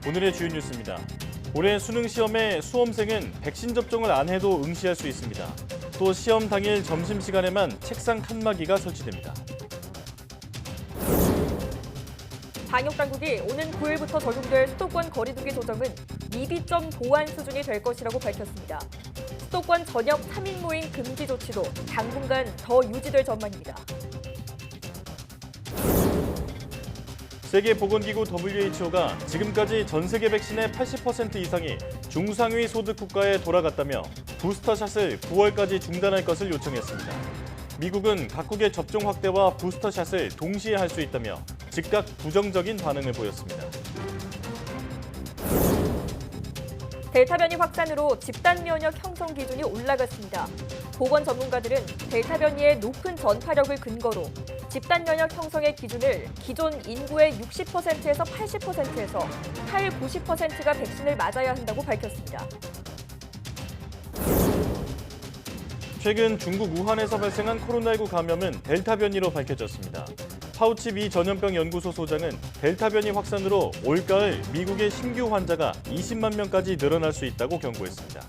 오늘의 주요 뉴스입니다. 올해 수능 시험에 수험생은 백신 접종을 안 해도 응시할 수 있습니다. 또 시험 당일 점심시간에만 책상 칸막이가 설치됩니다. 방역당국이 오는 9일부터 적용될 수도권 거리두기 조정은 미비점 보완 수준이 될 것이라고 밝혔습니다. 수도권 저녁 3인 모임 금지 조치도 당분간 더 유지될 전망입니다. 세계보건기구 WHO가 지금까지 전 세계 백신의 80% 이상이 중상위 소득 국가에 돌아갔다며 부스터샷을 9월까지 중단할 것을 요청했습니다. 미국은 각국의 접종 확대와 부스터샷을 동시에 할 수 있다며 즉각 부정적인 반응을 보였습니다. 델타 변이 확산으로 집단 면역 형성 기준이 올라갔습니다. 보건 전문가들은 델타 변이의 높은 전파력을 근거로 집단 면역 형성의 기준을 기존 인구의 60%에서 80%에서 90%가 백신을 맞아야 한다고 밝혔습니다. 최근 중국 우한에서 발생한 코로나19 감염은 델타 변이로 밝혀졌습니다. 파우치 미 전염병 연구소 소장은 델타 변이 확산으로 올가을 미국의 신규 환자가 20만 명까지 늘어날 수 있다고 경고했습니다.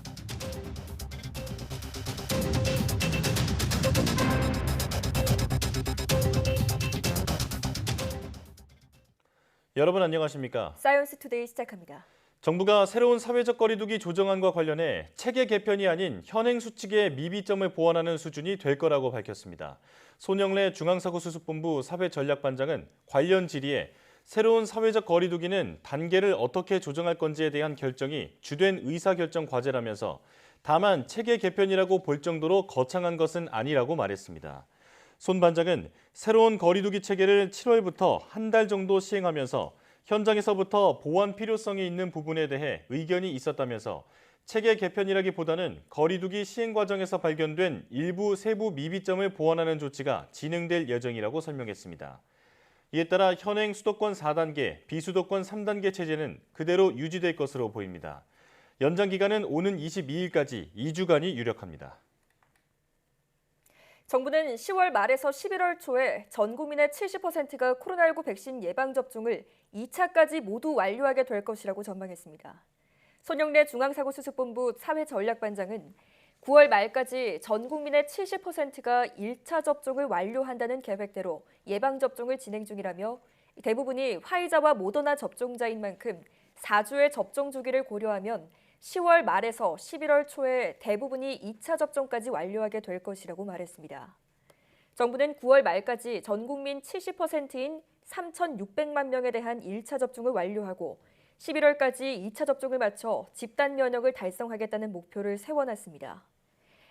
여러분 안녕하십니까? 사이언스 투데이 시작합니다. 정부가 새로운 사회적 거리두기 조정안과 관련해 체계 개편이 아닌 현행 수칙의 미비점을 보완하는 수준이 될 거라고 밝혔습니다. 손영래 중앙사고수습본부 사회전략반장은 관련 질의에 새로운 사회적 거리두기는 단계를 어떻게 조정할 건지에 대한 결정이 주된 의사결정 과제라면서 다만 체계 개편이라고 볼 정도로 거창한 것은 아니라고 말했습니다. 손 반장은 새로운 거리두기 체계를 7월부터 한 달 정도 시행하면서 현장에서부터 보완 필요성이 있는 부분에 대해 의견이 있었다면서 체계 개편이라기보다는 거리두기 시행 과정에서 발견된 일부 세부 미비점을 보완하는 조치가 진행될 예정이라고 설명했습니다. 이에 따라 현행 수도권 4단계, 비수도권 3단계 체제는 그대로 유지될 것으로 보입니다. 연장 기간은 오는 22일까지 2주간이 유력합니다. 정부는 10월 말에서 11월 초에 전 국민의 70%가 코로나19 백신 예방접종을 2차까지 모두 완료하게 될 것이라고 전망했습니다. 손영래 중앙사고수습본부 사회전략반장은 9월 말까지 전 국민의 70%가 1차 접종을 완료한다는 계획대로 예방접종을 진행 중이라며 대부분이 화이자와 모더나 접종자인 만큼 4주의 접종 주기를 고려하면 10월 말에서 11월 초에 대부분이 2차 접종까지 완료하게 될 것이라고 말했습니다. 정부는 9월 말까지 전 국민 70%인 3,600만 명에 대한 1차 접종을 완료하고 11월까지 2차 접종을 마쳐 집단 면역을 달성하겠다는 목표를 세워놨습니다.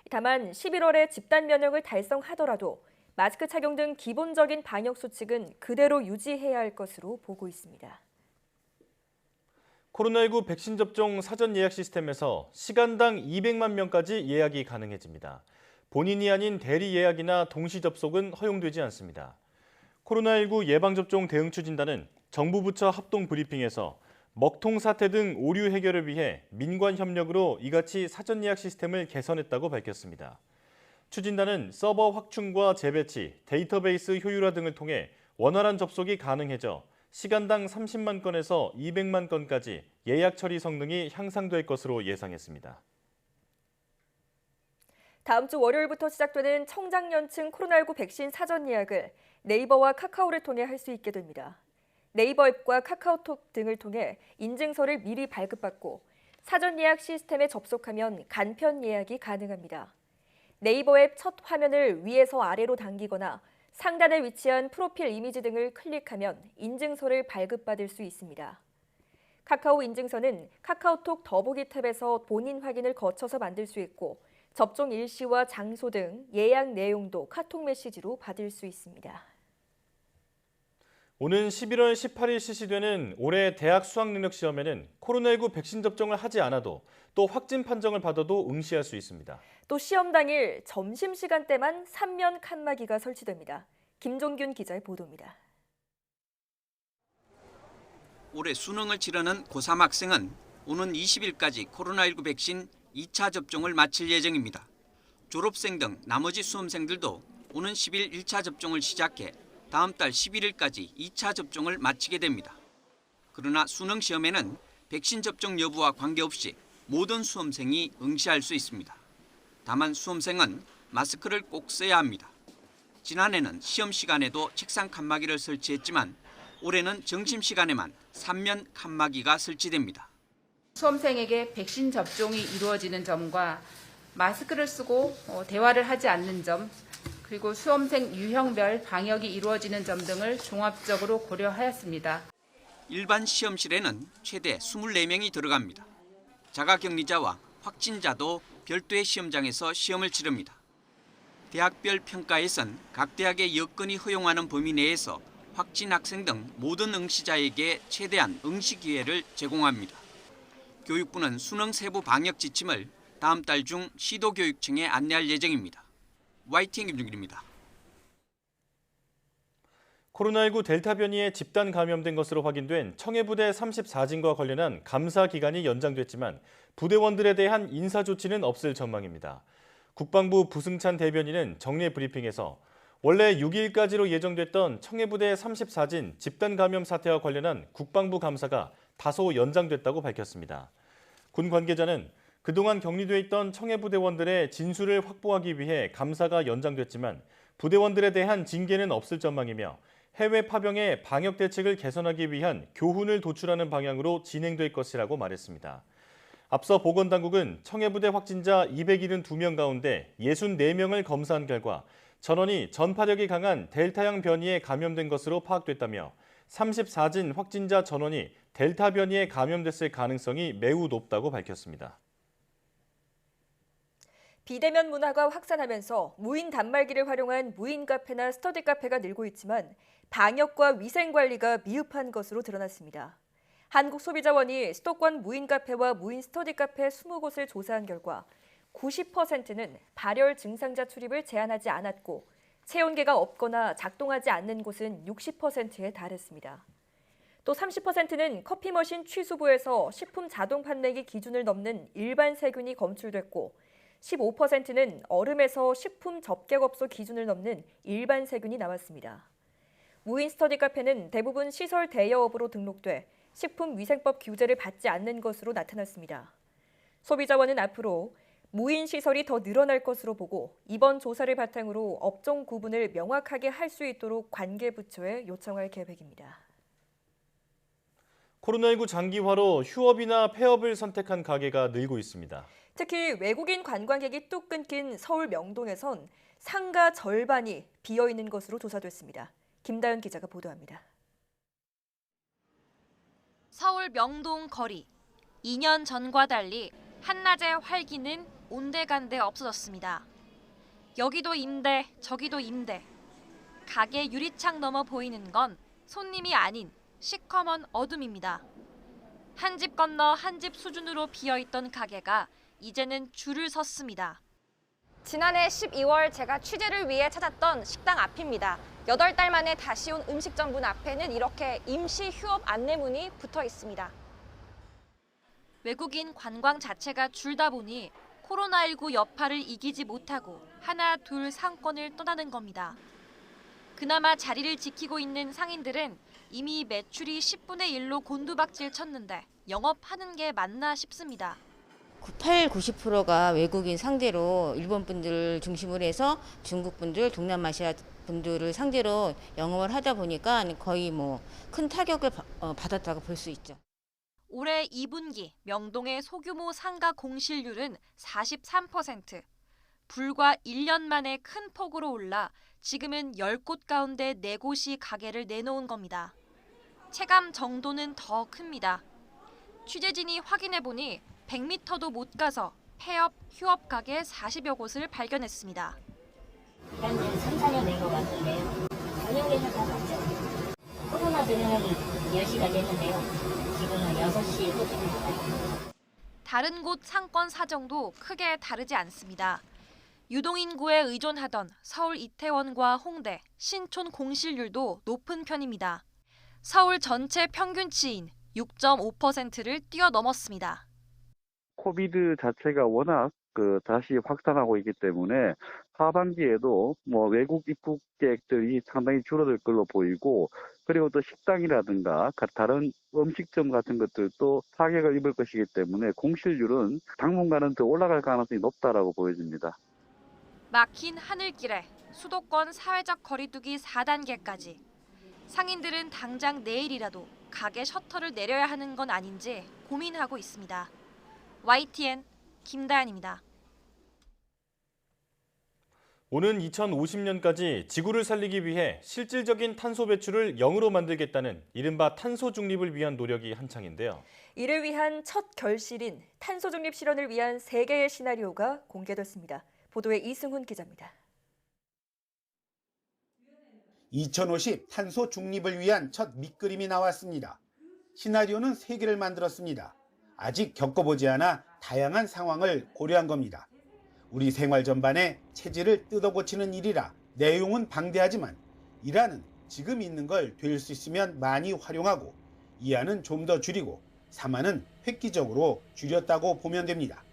다만 11월에 집단 면역을 달성하더라도 마스크 착용 등 기본적인 방역 수칙은 그대로 유지해야 할 것으로 보고 있습니다. 코로나19 백신 접종 사전 예약 시스템에서 시간당 200만 명까지 예약이 가능해집니다. 본인이 아닌 대리 예약이나 동시 접속은 허용되지 않습니다. 코로나19 예방접종 대응 추진단은 정부 부처 합동 브리핑에서 먹통 사태 등 오류 해결을 위해 민관 협력으로 이같이 사전 예약 시스템을 개선했다고 밝혔습니다. 추진단은 서버 확충과 재배치, 데이터베이스 효율화 등을 통해 원활한 접속이 가능해져 시간당 30만 건에서 200만 건까지 예약 처리 성능이 향상될 것으로 예상했습니다. 다음 주 월요일부터 시작되는 청장년층 코로나19 백신 사전 예약을 네이버와 카카오를 통해 할 수 있게 됩니다. 네이버 앱과 카카오톡 등을 통해 인증서를 미리 발급받고 사전 예약 시스템에 접속하면 간편 예약이 가능합니다. 네이버 앱 첫 화면을 위에서 아래로 당기거나 상단에 위치한 프로필 이미지 등을 클릭하면 인증서를 발급받을 수 있습니다. 카카오 인증서는 카카오톡 더보기 탭에서 본인 확인을 거쳐서 만들 수 있고 접종 일시와 장소 등 예약 내용도 카톡 메시지로 받을 수 있습니다. 오는 11월 18일 실시되는 올해 대학 수학능력시험에는 코로나19 백신 접종을 하지 않아도 또 확진 판정을 받아도 응시할 수 있습니다. 또 시험 당일 점심시간대만 3면 칸막이가 설치됩니다. 김종균 기자의 보도입니다. 올해 수능을 치르는 고3 학생은 오는 20일까지 코로나19 백신 2차 접종을 마칠 예정입니다. 졸업생 등 나머지 수험생들도 오는 10일 1차 접종을 시작해 다음 달 11일까지 2차 접종을 마치게 됩니다. 그러나 수능 시험에는 백신 접종 여부와 관계없이 모든 수험생이 응시할 수 있습니다. 다만 수험생은 마스크를 꼭 써야 합니다. 지난해는 시험 시간에도 책상 칸막이를 설치했지만 올해는 점심시간에만 3면 칸막이가 설치됩니다. 수험생에게 백신 접종이 이루어지는 점과 마스크를 쓰고 대화를 하지 않는 점, 그리고 수험생 유형별 방역이 이루어지는 점 등을 종합적으로 고려하였습니다. 일반 시험실에는 최대 24명이 들어갑니다. 자가격리자와 확진자도 별도의 시험장에서 시험을 치릅니다. 대학별 평가에선 각 대학의 여건이 허용하는 범위 내에서 확진 학생 등 모든 응시자에게 최대한 응시 기회를 제공합니다. 교육부는 수능 세부 방역 지침을 다음 달 중 시도교육청에 안내할 예정입니다. YTN 김준길입니다. 코로나19 델타 변이에 집단 감염된 것으로 확인된 청해부대 34진과 관련한 감사 기간이 연장됐지만 부대원들에 대한 인사 조치는 없을 전망입니다. 국방부 부승찬 대변인은 정례 브리핑에서 원래 6일까지로 예정됐던 청해부대 34진 집단 감염 사태와 관련한 국방부 감사가 다소 연장됐다고 밝혔습니다. 군 관계자는 그동안 격리돼 있던 청해부대원들의 진술을 확보하기 위해 감사가 연장됐지만 부대원들에 대한 징계는 없을 전망이며 해외 파병의 방역 대책을 개선하기 위한 교훈을 도출하는 방향으로 진행될 것이라고 말했습니다. 앞서 보건당국은 청해부대 확진자 272명 가운데 64명을 검사한 결과 전원이 전파력이 강한 델타형 변이에 감염된 것으로 파악됐다며 34진 확진자 전원이 델타 변이에 감염됐을 가능성이 매우 높다고 밝혔습니다. 비대면 문화가 확산하면서 무인 단말기를 활용한 무인 카페나 스터디 카페가 늘고 있지만 방역과 위생 관리가 미흡한 것으로 드러났습니다. 한국소비자원이 수도권 무인 카페와 무인 스터디 카페 20곳을 조사한 결과 90%는 발열 증상자 출입을 제한하지 않았고 체온계가 없거나 작동하지 않는 곳은 60%에 달했습니다. 또 30%는 커피 머신 취수부에서 식품 자동 판매기 기준을 넘는 일반 세균이 검출됐고 15%는 얼음에서 식품 접객업소 기준을 넘는 일반 세균이 나왔습니다. 무인 스터디 카페는 대부분 시설 대여업으로 등록돼 식품위생법 규제를 받지 않는 것으로 나타났습니다. 소비자원은 앞으로 무인 시설이 더 늘어날 것으로 보고 이번 조사를 바탕으로 업종 구분을 명확하게 할 수 있도록 관계부처에 요청할 계획입니다. 코로나19 장기화로 휴업이나 폐업을 선택한 가게가 늘고 있습니다. 특히 외국인 관광객이 뚝 끊긴 서울 명동에선 상가 절반이 비어있는 것으로 조사됐습니다. 김다연 기자가 보도합니다. 서울 명동 거리. 2년 전과 달리 한낮의 활기는 온데간데 없어졌습니다. 여기도 임대, 저기도 임대. 가게 유리창 너머 보이는 건 손님이 아닌 시커먼 어둠입니다. 한 집 건너 한 집 수준으로 비어있던 가게가 이제는 줄을 섰습니다. 지난해 12월 제가 취재를 위해 찾았던 식당 앞입니다. 8달 만에 다시 온 음식점 문 앞에는 이렇게 임시 휴업 안내문이 붙어 있습니다. 외국인 관광 자체가 줄다 보니 코로나19 여파를 이기지 못하고 하나 둘 상권을 떠나는 겁니다. 그나마 자리를 지키고 있는 상인들은 이미 매출이 10분의 1로 곤두박질 쳤는데 영업하는 게 맞나 싶습니다. 90%가 외국인 상대로 일본 분들 중심으로 해서 중국 분들, 동남아시아 분들을 상대로 영업을 하다 보니까 거의 큰 타격을 받았다고 볼 수 있죠. 올해 2분기 명동의 소규모 상가 공실률은 43%. 불과 1년 만에 큰 폭으로 올라 지금은 10곳 가운데 4곳이 가게를 내놓은 겁니다. 체감 정도는 더 큽니다. 취재진이 확인해보니 100m도 못 가서 폐업, 휴업 가게 40여 곳을 발견했습니다. 한 3, 4년 된 것 같은데요. 저녁에는 다 닫죠. 코로나 전에는 10시가 됐는데요. 지금은 6시, 7시입니다. 다른 곳 상권 사정도 크게 다르지 않습니다. 유동인구에 의존하던 서울 이태원과 홍대, 신촌 공실률도 높은 편입니다. 서울 전체 평균치인 6.5%를 뛰어넘었습니다. 코비드 자체가 워낙 다시 확산하고 있기 때문에 하반기에도 외국 입국객들이 상당히 줄어들 걸로 보이고, 그리고 또 식당이라든가 다른 음식점 같은 것들도 타격을 입을 것이기 때문에 공실률은 당분간은 더 올라갈 가능성이 높다라고 보여집니다. 막힌 하늘길에 수도권 사회적 거리두기 4단계까지. 상인들은 당장 내일이라도 가게 셔터를 내려야 하는 건 아닌지 고민하고 있습니다. YTN 김다연입니다. 오는 2050년까지 지구를 살리기 위해 실질적인 탄소 배출을 0으로 만들겠다는 이른바 탄소 중립을 위한 노력이 한창인데요. 이를 위한 첫 결실인 탄소 중립 실현을 위한 3개의 시나리오가 공개됐습니다. 보도에 이승훈 기자입니다. 2050 탄소 중립을 위한 첫 밑그림이 나왔습니다. 시나리오는 3개를 만들었습니다. 아직 겪어보지 않아 다양한 상황을 고려한 겁니다. 우리 생활 전반에 체질을 뜯어고치는 일이라 내용은 방대하지만 1화는 지금 있는 걸 될 수 있으면 많이 활용하고 2화는 좀 더 줄이고 3화는 획기적으로 줄였다고 보면 됩니다.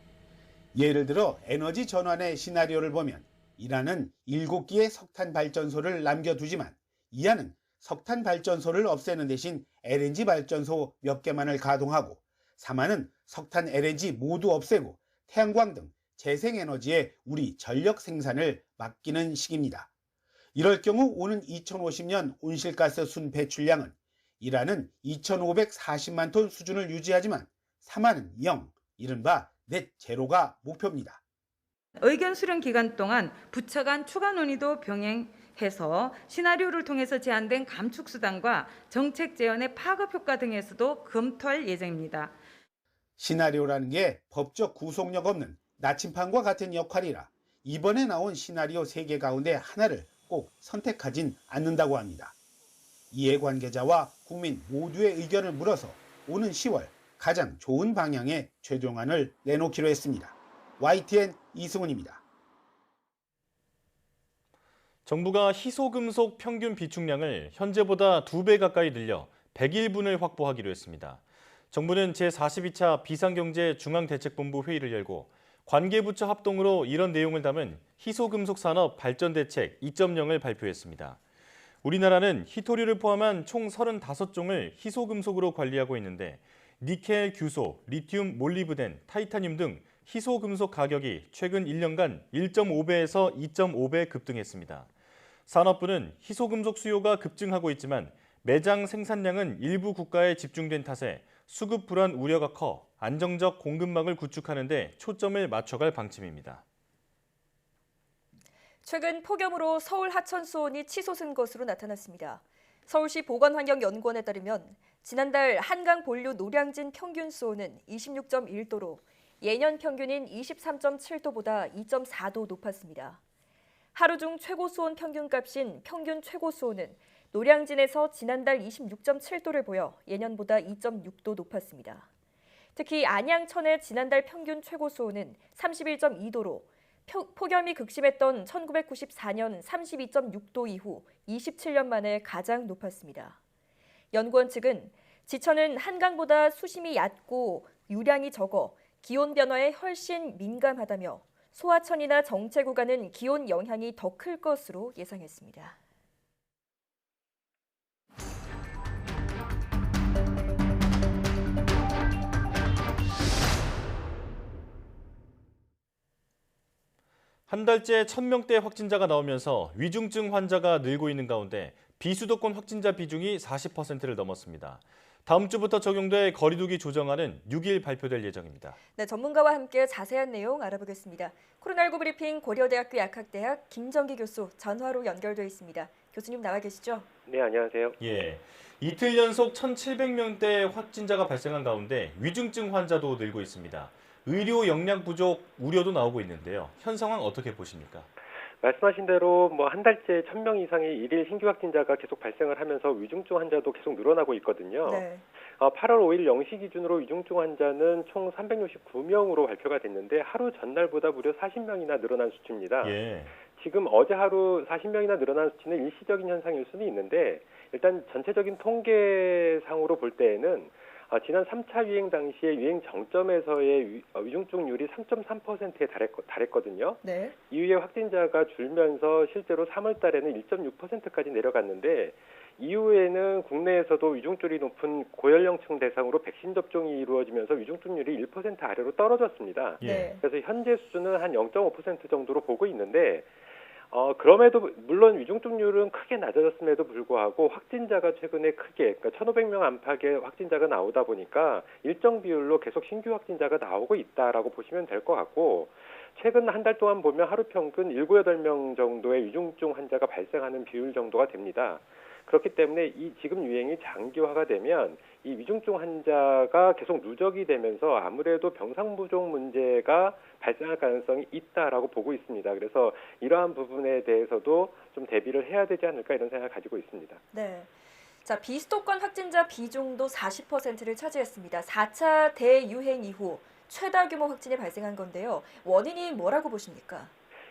예를 들어 에너지 전환의 시나리오를 보면 1화는 7기의 석탄 발전소를 남겨두지만 2화는 석탄 발전소를 없애는 대신 LNG 발전소 몇 개만을 가동하고 3화는 석탄 LNG 모두 없애고 태양광 등 재생에너지에 우리 전력 생산을 맡기는 식입니다. 이럴 경우 오는 2050년 온실가스 순 배출량은 1화는 2,540만 톤 수준을 유지하지만 3화는 0, 이른바 넷 제로가 목표입니다. 의견 수렴 기간 동안 부처 간 추가 논의도 병행해서 시나리오를 통해서 제안된 감축 수단과 정책 제언의 파급 효과 등에서도 검토할 예정입니다. 시나리오라는 게 법적 구속력 없는 나침판과 같은 역할이라 이번에 나온 시나리오 3개 가운데 하나를 꼭 선택하진 않는다고 합니다. 이해관계자와 국민 모두의 의견을 물어서 오는 10월 가장 좋은 방향의 최종안을 내놓기로 했습니다. YTN 이승훈입니다. 정부가 희소금속 평균 비축량을 현재보다 2배 가까이 늘려 101분을 확보하기로 했습니다. 정부는 제42차 비상경제 중앙대책본부 회의를 열고 관계부처 합동으로 이런 내용을 담은 희소금속 산업 발전 대책 2.0을 발표했습니다. 우리나라는 희토류를 포함한 총 35종을 희소금속으로 관리하고 있는데 니켈, 규소, 리튬, 몰리브덴, 타이타늄 등 희소금속 가격이 최근 1년간 1.5배에서 2.5배 급등했습니다. 산업부는 희소금속 수요가 급증하고 있지만 매장 생산량은 일부 국가에 집중된 탓에 수급 불안 우려가 커 안정적 공급망을 구축하는 데 초점을 맞춰갈 방침입니다. 최근 폭염으로 서울 하천 수온이 치솟은 것으로 나타났습니다. 서울시 보건환경연구원에 따르면 지난달 한강 본류 노량진 평균 수온은 26.1도로 예년 평균인 23.7도보다 2.4도 높았습니다. 하루 중 최고 수온 평균값인 평균 최고 수온은 노량진에서 지난달 26.7도를 보여 예년보다 2.6도 높았습니다. 특히 안양천의 지난달 평균 최고 수온은 31.2도로 폭염이 극심했던 1994년 32.6도 이후 27년 만에 가장 높았습니다. 연구원 측은 지천은 한강보다 수심이 얕고 유량이 적어 기온 변화에 훨씬 민감하다며 소하천이나 정체 구간은 기온 영향이 더 클 것으로 예상했습니다. 한 달째 1,000명대 확진자가 나오면서 위중증 환자가 늘고 있는 가운데 비수도권 확진자 비중이 40%를 넘었습니다. 다음 주부터 적용될 거리두기 조정안은 6일 발표될 예정입니다. 네, 전문가와 함께 자세한 내용 알아보겠습니다. 코로나19 브리핑 고려대학교 약학대학 김정기 교수 전화로 연결돼 있습니다. 교수님 나와 계시죠? 네, 안녕하세요. 예, 이틀 연속 1,700명대 확진자가 발생한 가운데 위중증 환자도 늘고 있습니다. 의료 역량 부족 우려도 나오고 있는데요. 현 상황 어떻게 보십니까? 말씀하신 대로 한 달째 1,000명 이상의 일일 신규 확진자가 계속 발생을 하면서 위중증 환자도 계속 늘어나고 있거든요. 네. 8월 5일 0시 기준으로 위중증 환자는 총 369명으로 발표가 됐는데 하루 전날보다 무려 40명이나 늘어난 수치입니다. 예. 지금 어제 하루 40명이나 늘어난 수치는 일시적인 현상일 수는 있는데 일단 전체적인 통계상으로 볼 때에는 지난 3차 유행 당시에 유행 정점에서의 위중증률이 3.3%에 달했거든요. 네. 이후에 확진자가 줄면서 실제로 3월 달에는 1.6%까지 내려갔는데 이후에는 국내에서도 위중증이 높은 고연령층 대상으로 백신 접종이 이루어지면서 위중증률이 1% 아래로 떨어졌습니다. 네. 그래서 현재 수준은 한 0.5% 정도로 보고 있는데 그럼에도 물론 위중증률은 크게 낮아졌음에도 불구하고 확진자가 최근에 크게 그러니까 1,500명 안팎의 확진자가 나오다 보니까 일정 비율로 계속 신규 확진자가 나오고 있다라고 보시면 될 것 같고 최근 한 달 동안 보면 하루 평균 7, 8명 정도의 위중증 환자가 발생하는 비율 정도가 됩니다. 그렇기 때문에 이 지금 유행이 장기화가 되면 이 위중증 환자가 계속 누적이 되면서 아무래도 병상 부족 문제가 발생할 가능성이 있다라고 보고 있습니다. 그래서 이러한 부분에 대해서도 좀 대비를 해야 되지 않을까 이런 생각을 가지고 있습니다. 네. 자, 비수도권 확진자 비중도 40%를 차지했습니다. 4차 대유행 이후 최다 규모 확진이 발생한 건데요. 원인이 뭐라고 보십니까?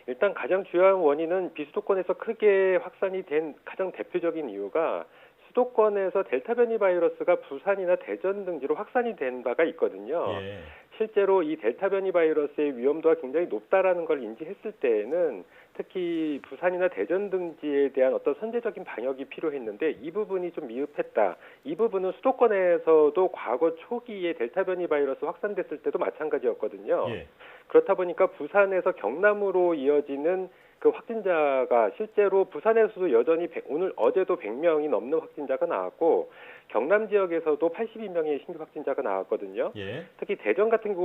일단 가장 주요한 원인은 비수도권에서 크게 확산이 된 가장 대표적인 이유가 수도권에서 델타 변이 바이러스가 부산이나 대전 등지로 확산이 된 바가 있거든요. 예. 실제로 이 델타 변이 바이러스의 위험도가 굉장히 높다라는 걸 인지했을 때에는 특히 부산이나 대전 등지에 대한 어떤 선제적인 방역이 필요했는데 이 부분이 좀 미흡했다. 이 부분은 수도권에서도 과거 초기에 델타 변이 바이러스 확산됐을 때도 마찬가지였거든요. 예. 그렇다 보니까 부산에서 경남으로 이어지는 그 확진자가 실제로 부산에서도 여전히 어제도 100명이 넘는 확진자가 나왔고 경남 지역에서도 82명의 신규 확진자가 나왔거든요. 예. 특히 대전 같은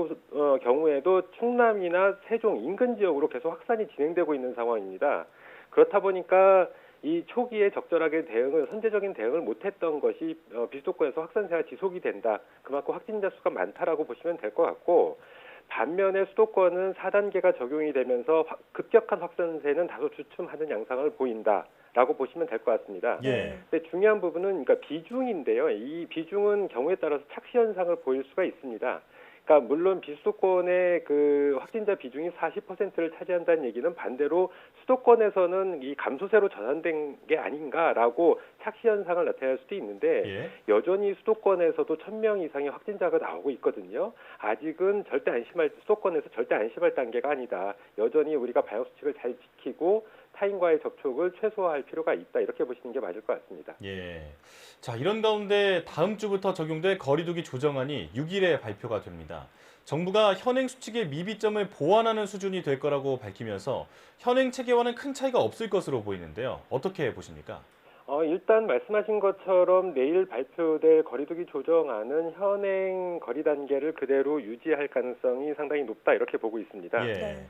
경우에도 충남이나 세종 인근 지역으로 계속 확산이 진행되고 있는 상황입니다. 그렇다 보니까 이 초기에 적절하게 선제적인 대응을 못했던 것이 비수도권에서 확산세가 지속이 된다. 그만큼 확진자 수가 많다라고 보시면 될 것 같고 반면에 수도권은 4단계가 적용이 되면서 급격한 확산세는 다소 주춤하는 양상을 보인다라고 보시면 될 것 같습니다. 예. 근데 중요한 부분은 그러니까 비중인데요. 이 비중은 경우에 따라서 착시 현상을 보일 수가 있습니다. 그러니까 물론 비수도권의 그 확진자 비중이 40%를 차지한다는 얘기는 반대로 수도권에서는 이 감소세로 전환된 게 아닌가라고 착시 현상을 나타낼 수도 있는데 예. 여전히 수도권에서도 1,000명 이상의 확진자가 나오고 있거든요. 아직은 수도권에서 절대 안심할 단계가 아니다. 여전히 우리가 방역 수칙을 잘 지키고 타인과의 접촉을 최소화할 필요가 있다. 이렇게 보시는 게 맞을 것 같습니다. 예. 자, 이런 가운데 다음 주부터 적용될 거리두기 조정안이 6일에 발표가 됩니다. 정부가 현행 수칙의 미비점을 보완하는 수준이 될 거라고 밝히면서 현행 체계와는 큰 차이가 없을 것으로 보이는데요. 어떻게 보십니까? 일단 말씀하신 것처럼 내일 발표될 거리두기 조정안은 현행 거리 단계를 그대로 유지할 가능성이 상당히 높다 이렇게 보고 있습니다. 예.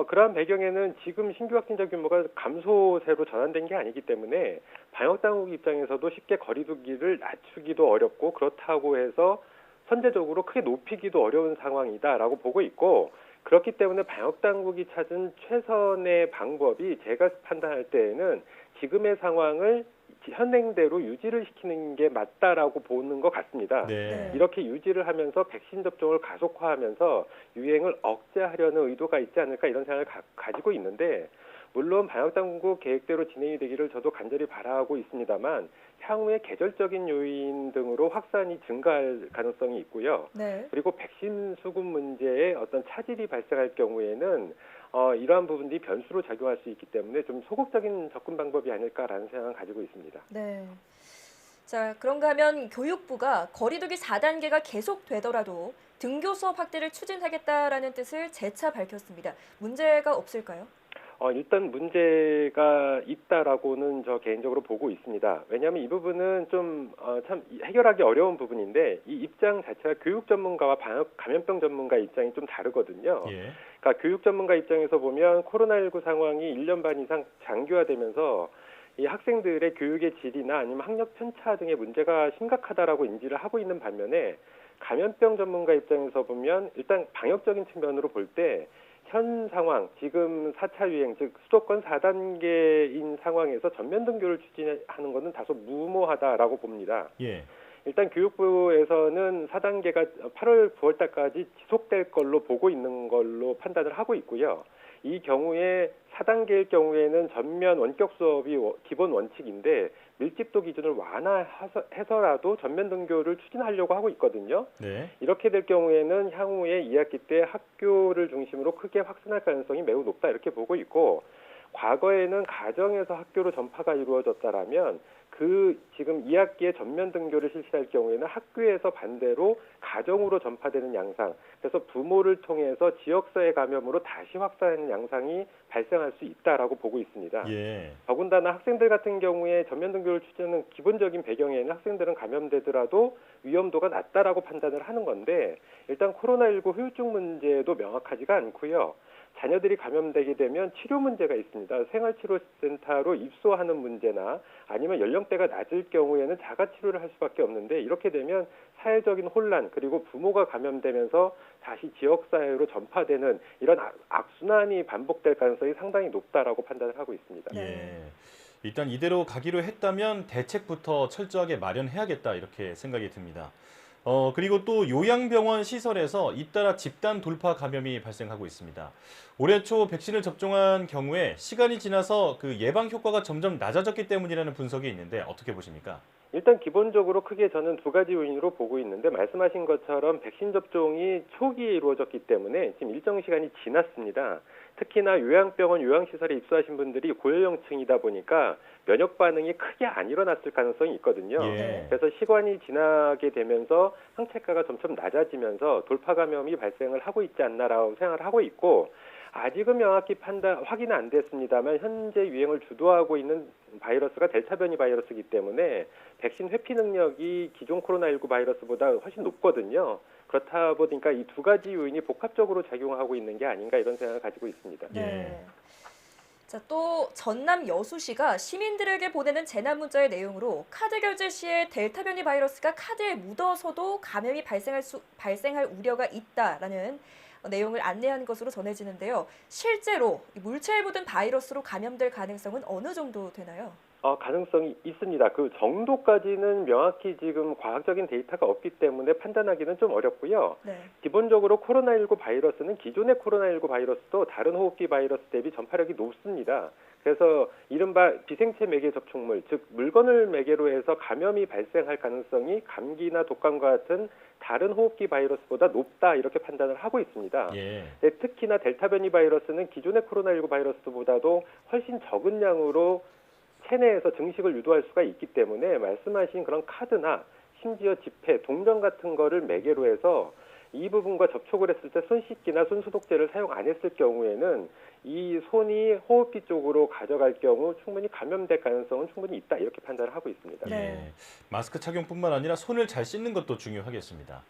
그러한 배경에는 지금 신규 확진자 규모가 감소세로 전환된 게 아니기 때문에 방역당국 입장에서도 쉽게 거리두기를 낮추기도 어렵고 그렇다고 해서 선제적으로 크게 높이기도 어려운 상황이다라고 보고 있고 그렇기 때문에 방역당국이 찾은 최선의 방법이 제가 판단할 때에는 지금의 상황을 현행대로 유지를 시키는 게 맞다라고 보는 것 같습니다. 네. 이렇게 유지를 하면서 백신 접종을 가속화하면서 유행을 억제하려는 의도가 있지 않을까 이런 생각을 가지고 있는데 물론 방역당국 계획대로 진행이 되기를 저도 간절히 바라고 있습니다만 향후에 계절적인 요인 등으로 확산이 증가할 가능성이 있고요. 네. 그리고 백신 수급 문제에 어떤 차질이 발생할 경우에는 이러한 부분들이 변수로 작용할 수 있기 때문에 좀 소극적인 접근 방법이 아닐까라는 생각을 가지고 있습니다. 네. 자, 그런가 하면 교육부가 거리두기 4단계가 계속되더라도 등교 수업 확대를 추진하겠다라는 뜻을 재차 밝혔습니다. 문제가 없을까요? 일단 문제가 있다라고는 저 개인적으로 보고 있습니다. 왜냐하면 이 부분은 좀 참 해결하기 어려운 부분인데 이 입장 자체가 교육 전문가와 감염병 전문가 입장이 좀 다르거든요. 예. 그러니까 교육 전문가 입장에서 보면 코로나19 상황이 1년 반 이상 장기화되면서 이 학생들의 교육의 질이나 아니면 학력 편차 등의 문제가 심각하다라고 인지를 하고 있는 반면에 감염병 전문가 입장에서 보면 일단 방역적인 측면으로 볼 때 현 상황, 지금 4차 유행, 즉 수도권 4단계인 상황에서 전면 등교를 추진하는 것은 다소 무모하다라고 봅니다. 예. 일단 교육부에서는 4단계가 8월, 9월 달까지 지속될 걸로 보고 있는 걸로 판단을 하고 있고요. 이 경우에 4단계일 경우에는 전면 원격 수업이 기본 원칙인데 밀집도 기준을 완화해서라도 전면 등교를 추진하려고 하고 있거든요. 네. 이렇게 될 경우에는 향후에 2학기 때 학교를 중심으로 크게 확산할 가능성이 매우 높다 이렇게 보고 있고, 과거에는 가정에서 학교로 전파가 이루어졌다라면 그 지금 2학기에 전면 등교를 실시할 경우에는 학교에서 반대로 가정으로 전파되는 양상, 그래서 부모를 통해서 지역사회 감염으로 다시 확산하는 양상이 발생할 수 있다라고 보고 있습니다. 예. 더군다나 학생들 같은 경우에 전면 등교를 추진하는 기본적인 배경에는 학생들은 감염되더라도 위험도가 낮다라고 판단을 하는 건데, 일단 코로나19 후유증 문제도 명확하지가 않고요. 자녀들이 감염되게 되면 치료 문제가 있습니다. 생활치료센터로 입소하는 문제나 아니면 연령대가 낮을 경우에는 자가치료를 할 수밖에 없는데, 이렇게 되면 사회적인 혼란, 그리고 부모가 감염되면서 다시 지역사회로 전파되는 이런 악순환이 반복될 가능성이 상당히 높다라고 판단을 하고 있습니다. 예. 일단 이대로 가기로 했다면 대책부터 철저하게 마련해야겠다 이렇게 생각이 듭니다. 그리고 또 요양병원 시설에서 잇따라 집단 돌파 감염이 발생하고 있습니다. 올해 초 백신을 접종한 경우에 시간이 지나서 그 예방 효과가 점점 낮아졌기 때문이라는 분석이 있는데 어떻게 보십니까? 일단 기본적으로 크게 저는 두 가지 요인으로 보고 있는데, 말씀하신 것처럼 백신 접종이 초기에 이루어졌기 때문에 지금 일정 시간이 지났습니다. 특히나 요양병원, 요양시설에 입소하신 분들이 고연령층이다 보니까 면역 반응이 크게 안 일어났을 가능성이 있거든요. 예. 그래서 시간이 지나게 되면서 항체가가 점점 낮아지면서 돌파 감염이 발생을 하고 있지 않나라고 생각을 하고 있고, 아직은 명확히 확인은 안 됐습니다만 현재 유행을 주도하고 있는 바이러스가 델타 변이 바이러스이기 때문에 백신 회피 능력이 기존 코로나19 바이러스보다 훨씬 높거든요. 그렇다 보니까 이 두 가지 요인이 복합적으로 작용하고 있는 게 아닌가 이런 생각을 가지고 있습니다. 네. 자, 또 전남 여수시가 시민들에게 보내는 재난 문자의 내용으로 카드 결제 시에 델타 변이 바이러스가 카드에 묻어서도 감염이 발생할 우려가 있다라는 내용을 안내한 것으로 전해지는데요. 실제로 물체에 묻은 바이러스로 감염될 가능성은 어느 정도 되나요? 가능성이 있습니다. 그 정도까지는 명확히 지금 과학적인 데이터가 없기 때문에 판단하기는 좀 어렵고요. 네. 기본적으로 코로나19 바이러스는 기존의 코로나19 바이러스도 다른 호흡기 바이러스 대비 전파력이 높습니다. 그래서 이른바 비생체 매개 접촉물, 즉 물건을 매개로 해서 감염이 발생할 가능성이 감기나 독감과 같은 다른 호흡기 바이러스보다 높다 이렇게 판단을 하고 있습니다. 예. 네, 특히나 델타 변이 바이러스는 기존의 코로나19 바이러스보다도 훨씬 적은 양으로 체내에서 증식을 유도할 수가 있기 때문에 말씀하신 그런 카드나 심지어 지폐, 동전 같은 거를 매개로 해서 이 부분과 접촉을 했을 때 손 씻기나 손 소독제를 사용 안 했을 경우에는 이 손이 호흡기 쪽으로 가져갈 경우 충분히 감염될 가능성은 충분히 있다 이렇게 판단을 하고 있습니다. 예. 마스크 착용뿐만 아니라 손을 잘 씻는 것도 중요하겠습니다.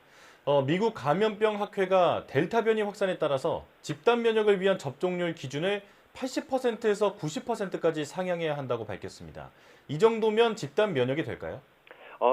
미국 감염병 학회가 델타 변이 확산에 따라서 집단 면역을 위한 접종률 기준을 80%에서 90%까지 상향해야 한다고 밝혔습니다. 이 정도면 집단 면역이 될까요?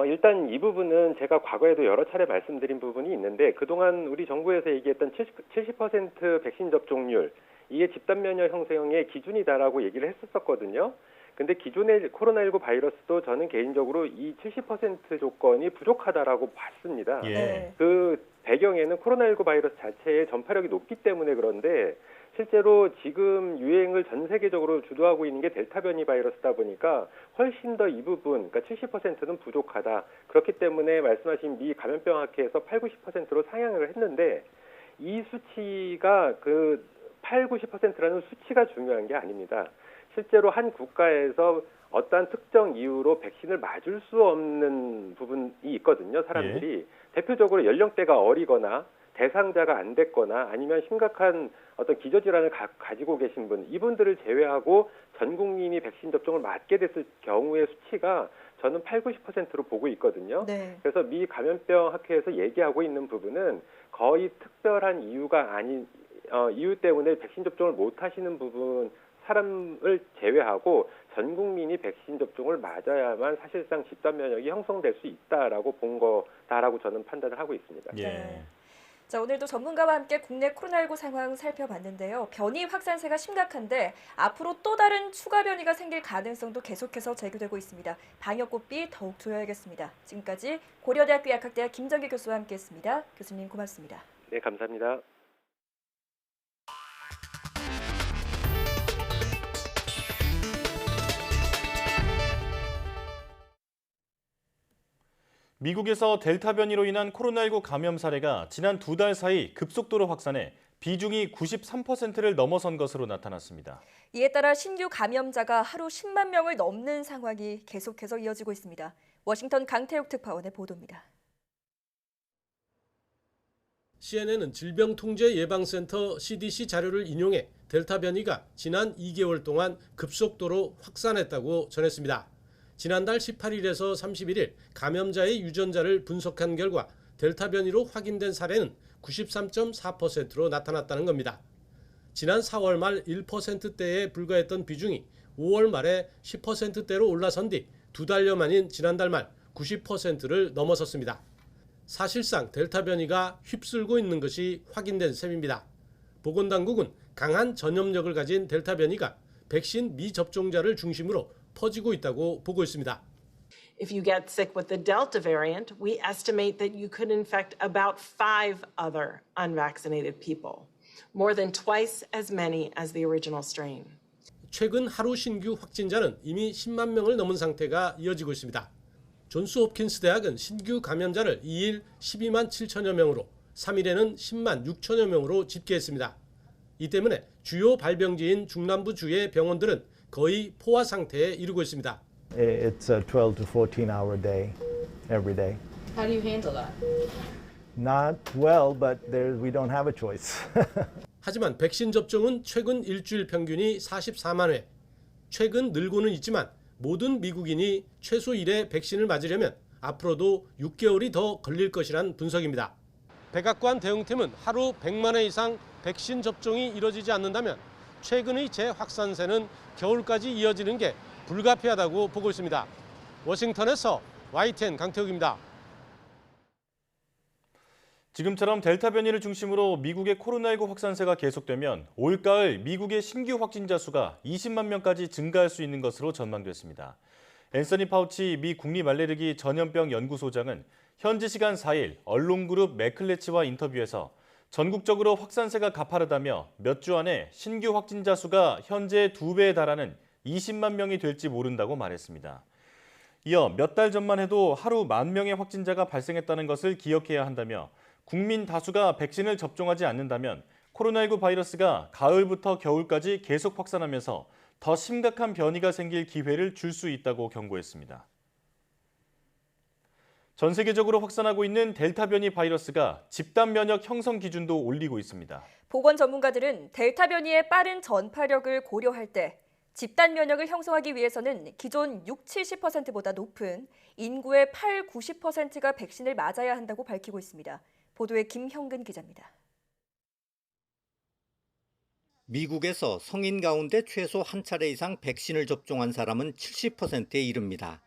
일단 이 부분은 제가 과거에도 여러 차례 말씀드린 부분이 있는데, 그동안 우리 정부에서 얘기했던 70% 백신 접종률, 이게 집단 면역 형성의 기준이다라고 얘기를 했었거든요. 근데 기존의 코로나19 바이러스도 저는 개인적으로 이 70% 조건이 부족하다라고 봤습니다. 예. 그 배경에는 코로나19 바이러스 자체의 전파력이 높기 때문에 그런데, 실제로 지금 유행을 전 세계적으로 주도하고 있는 게 델타 변이 바이러스다 보니까 훨씬 더 이 부분, 그러니까 70%는 부족하다. 그렇기 때문에 말씀하신 미 감염병 학회에서 80-90%로 상향을 했는데, 이 수치가 그 80-90%라는 수치가 중요한 게 아닙니다. 실제로 한 국가에서 어떠한 특정 이유로 백신을 맞을 수 없는 부분이 있거든요, 사람들이. 예. 대표적으로 연령대가 어리거나 대상자가 안 됐거나 아니면 심각한 어떤 기저질환을 가지고 계신 분, 이분들을 제외하고 전 국민이 백신 접종을 맞게 됐을 경우의 수치가 저는 80-90%로 보고 있거든요. 네. 그래서 미 감염병 학회에서 얘기하고 있는 부분은 거의 특별한 이유가 아닌 이유 때문에 백신 접종을 못 하시는 부분 사람을 제외하고 전 국민이 백신 접종을 맞아야만 사실상 집단 면역이 형성될 수 있다라고 본 거다라고 저는 판단을 하고 있습니다. 예. 네. 자, 오늘도 전문가와 함께 국내 코로나19 상황 살펴봤는데요. 변이 확산세가 심각한데 앞으로 또 다른 추가 변이가 생길 가능성도 계속해서 제기되고 있습니다. 방역고삐 더욱 조여야겠습니다. 지금까지 고려대학교 약학대학 김정기 교수와 함께했습니다. 교수님 고맙습니다. 네, 감사합니다. 미국에서 델타 변이로 인한 코로나19 감염 사례가 지난 2달 사이 급속도로 확산해 비중이 93%를 넘어선 것으로 나타났습니다. 이에 따라 신규 감염자가 하루 10만 명을 넘는 상황이 계속해서 이어지고 있습니다. 워싱턴 강태욱 특파원의 보도입니다. CNN은 질병통제예방센터 CDC 자료를 인용해 델타 변이가 지난 2개월 동안 급속도로 확산했다고 전했습니다. 지난달 18일에서 31일 감염자의 유전자를 분석한 결과 델타 변이로 확인된 사례는 93.4%로 나타났다는 겁니다. 지난 4월 말 1%대에 불과했던 비중이 5월 말에 10%대로 올라선 뒤 2달여 만인 지난달 말 90%를 넘어섰습니다. 사실상 델타 변이가 휩쓸고 있는 것이 확인된 셈입니다. 보건당국은 강한 전염력을 가진 델타 변이가 백신 미접종자를 중심으로 퍼지고 있다고 보고 있습니다. If you get sick with the Delta variant, we estimate that you could infect about 5 other unvaccinated people, more than twice as many as the original strain. 최근 하루 신규 확진자는 이미 10만 명을 넘은 상태가 이어지고 있습니다. 존스홉킨스 대학은 신규 감염자를 2일 12만 7천여 명으로 3일에는 10만 6천여 명으로 집계했습니다. 이 때문에 주요 발병지인 중남부 주의 병원들은 거의 포화 상태에 이르고 있습니다. It's a 12 to 14 hour day, every day. How do you handle that? Not well, but we don't have a choice. 하지만 백신 접종은 최근 일주일 평균이 44만 회. 최근 늘고는 있지만 모든 미국인이 최소 1회 백신을 맞으려면 앞으로도 6개월이 더 걸릴 것이란 분석입니다. 백악관 대응팀은 하루 100만 회 이상 백신 접종이 이뤄지지 않는다면 최근의 재확산세는 겨울까지 이어지는 게 불가피하다고 보고 있습니다. 워싱턴에서 YTN 강태욱입니다. 지금처럼 델타 변이를 중심으로 미국의 코로나19 확산세가 계속되면 올가을 미국의 신규 확진자 수가 20만 명까지 증가할 수 있는 것으로 전망됐습니다. 앤서니 파우치 미 국립알레르기 전염병 연구소장은 현지 시간 4일 언론그룹 매클레치와 인터뷰에서 전국적으로 확산세가 가파르다며 몇 주 안에 신규 확진자 수가 현재의 2배에 달하는 20만 명이 될지 모른다고 말했습니다. 이어 몇 달 전만 해도 하루 1만 명의 확진자가 발생했다는 것을 기억해야 한다며 국민 다수가 백신을 접종하지 않는다면 코로나19 바이러스가 가을부터 겨울까지 계속 확산하면서 더 심각한 변이가 생길 기회를 줄 수 있다고 경고했습니다. 전 세계적으로 확산하고 있는 델타 변이 바이러스가 집단 면역 형성 기준도 올리고 있습니다. 보건 전문가들은 델타 변이의 빠른 전파력을 고려할 때 집단 면역을 형성하기 위해서는 기존 60-70%보다 높은 인구의 80-90%가 백신을 맞아야 한다고 밝히고 있습니다. 보도에 김형근 기자입니다. 미국에서 성인 가운데 최소 한 차례 이상 백신을 접종한 사람은 70%에 이릅니다.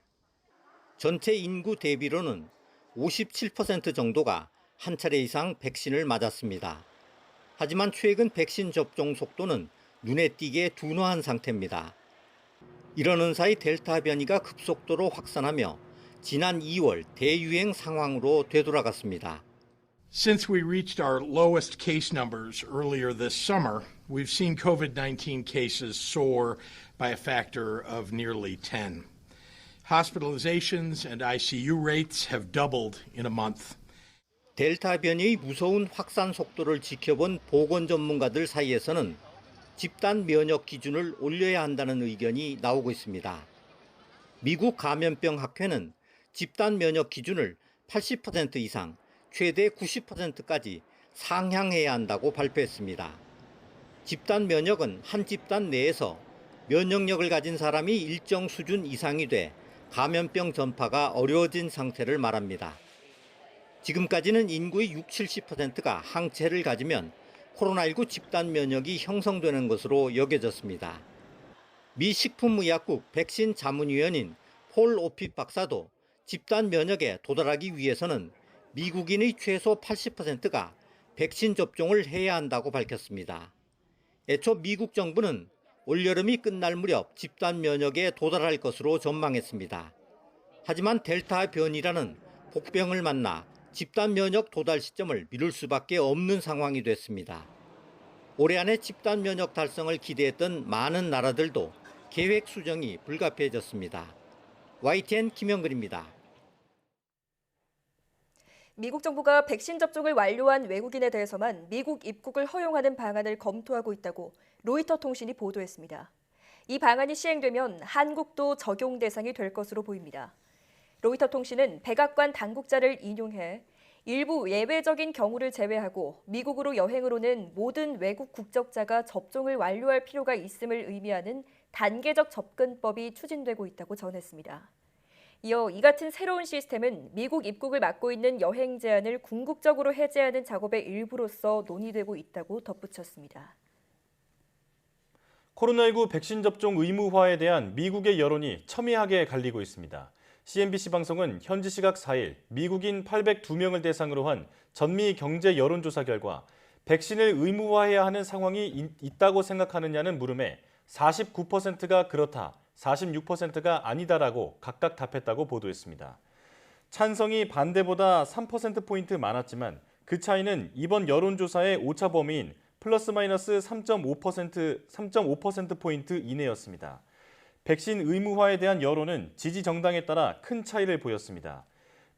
전체 인구 대비로는 57% 정도가 한 차례 이상 백신을 맞았습니다. 하지만 최근 백신 접종 속도는 눈에 띄게 둔화한 상태입니다. 이러는 사이 델타 변이가 급속도로 확산하며 지난 2월 대유행 상황으로 되돌아갔습니다. Since we reached our lowest case numbers earlier this summer, we've seen COVID-19 cases soar by a factor of nearly 10. Hospitalizations and ICU rates have doubled in a month. 델타 변이의 무서운 확산 속도를 지켜본 보건 전문가들 사이에서는 집단 면역 기준을 올려야 한다는 의견이 나오고 있습니다. 미국 감염병 학회는 집단 면역 기준을 80% 이상, 최대 90%까지 상향해야 한다고 발표했습니다. 집단 면역은 한 집단 내에서 면역력을 가진 사람이 일정 수준 이상이 돼 감염병 전파가 어려워진 상태를 말합니다. 지금까지는 인구의 60-70%가 항체를 가지면 코로나19 집단 면역이 형성되는 것으로 여겨졌습니다. 미 식품의약국 백신 자문위원인 폴 오핏 박사도 집단 면역에 도달하기 위해서는 미국인의 최소 80%가 백신 접종을 해야 한다고 밝혔습니다. 애초 미국 정부는 올여름이 끝날 무렵 집단 면역에 도달할 것으로 전망했습니다. 하지만 델타 변이라는 복병을 만나 집단 면역 도달 시점을 미룰 수밖에 없는 상황이 됐습니다. 올해 안에 집단 면역 달성을 기대했던 많은 나라들도 계획 수정이 불가피해졌습니다. YTN 김영근입니다. 미국 정부가 백신 접종을 완료한 외국인에 대해서만 미국 입국을 허용하는 방안을 검토하고 있다고 로이터 통신이 보도했습니다. 이 방안이 시행되면 한국도 적용 대상이 될 것으로 보입니다. 로이터 통신은 백악관 당국자를 인용해 일부 예외적인 경우를 제외하고 미국으로 여행을 오는 모든 외국 국적자가 접종을 완료할 필요가 있음을 의미하는 단계적 접근법이 추진되고 있다고 전했습니다. 이어 이 같은 새로운 시스템은 미국 입국을 막고 있는 여행 제한을 궁극적으로 해제하는 작업의 일부로서 논의되고 있다고 덧붙였습니다. 코로나19 백신 접종 의무화에 대한 미국의 여론이 첨예하게 갈리고 있습니다. CNBC 방송은 현지 시각 4일 미국인 802명을 대상으로 한 전미 경제 여론조사 결과 백신을 의무화해야 하는 상황이 있다고 생각하느냐는 물음에 49%가 그렇다, 46%가 아니다라고 각각 답했다고 보도했습니다. 찬성이 반대보다 3%포인트 많았지만 그 차이는 이번 여론조사의 오차 범위인 플러스 마이너스 3.5%포인트 이내였습니다. 백신 의무화에 대한 여론은 지지 정당에 따라 큰 차이를 보였습니다.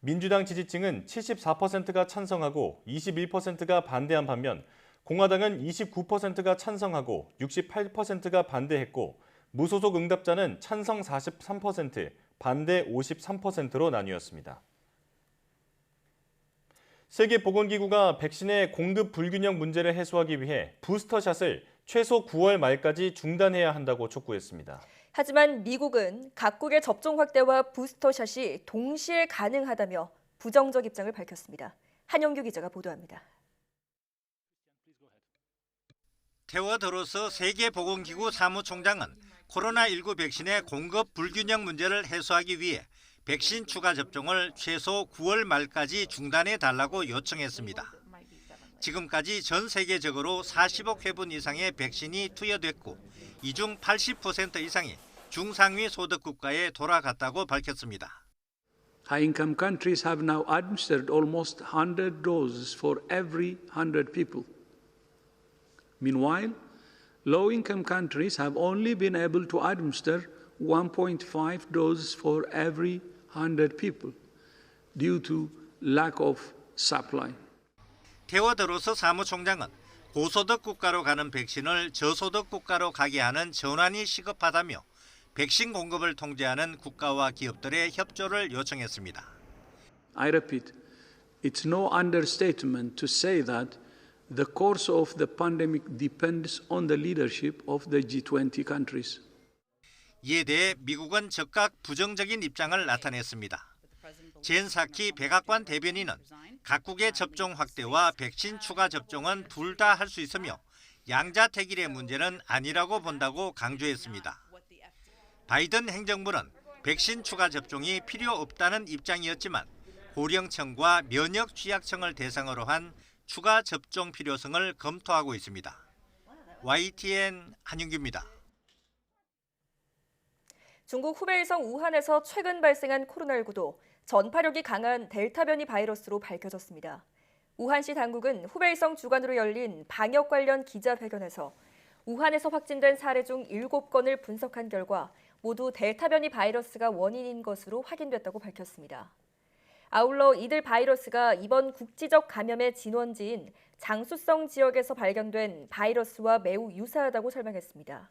민주당 지지층은 74%가 찬성하고 21%가 반대한 반면 공화당은 29%가 찬성하고 68%가 반대했고 무소속 응답자는 찬성 43%, 반대 53%로 나뉘었습니다. 세계보건기구가 백신의 공급 불균형 문제를 해소하기 위해 부스터샷을 최소 9월 말까지 중단해야 한다고 촉구했습니다. 하지만 미국은 각국의 접종 확대와 부스터샷이 동시에 가능하다며 부정적 입장을 밝혔습니다. 한영규 기자가 보도합니다. 테워드로스 세계보건기구 사무총장은 코로나19 백신의 공급 불균형 문제를 해소하기 위해 백신 추가 접종을 최소 9월 말까지 중단해 달라고 요청했습니다. 지금까지 전 세계적으로 40억 회분 이상의 백신이 투여됐고 이 중 80% 이상이 중상위 소득 국가에 돌아갔다고 밝혔습니다. High-income countries have now administered almost 100 doses for every 100 people. Meanwhile, low-income countries have only been able to administer 1.5 doses for every 100 people due to lack of supply. 테워드로스 사무총장은 고소득 국가로 가는 백신을 저소득 국가로 가게 하는 전환이 시급하다며 백신 공급을 통제하는 국가와 기업들의 협조를 요청했습니다. I repeat, it's no understatement to say that the course of the pandemic depends on the leadership of the G20 countries. 이에 대해 미국은 즉각 부정적인 입장을 나타냈습니다. 젠 사키 백악관 대변인은 각국의 접종 확대와 백신 추가 접종은 둘 다 할 수 있으며 양자택일의 문제는 아니라고 본다고 강조했습니다. 바이든 행정부는 백신 추가 접종이 필요 없다는 입장이었지만 고령층과 면역 취약층을 대상으로 한 추가 접종 필요성을 검토하고 있습니다. YTN 한윤규입니다. 중국 후베이성 우한에서 최근 발생한 코로나19도 전파력이 강한 델타 변이 바이러스로 밝혀졌습니다. 우한시 당국은 후베이성 주관으로 열린 방역 관련 기자회견에서 우한에서 확진된 사례 중 7건을 분석한 결과 모두 델타 변이 바이러스가 원인인 것으로 확인됐다고 밝혔습니다. 아울러 이들 바이러스가 이번 국지적 감염의 진원지인 장쑤성 지역에서 발견된 바이러스와 매우 유사하다고 설명했습니다.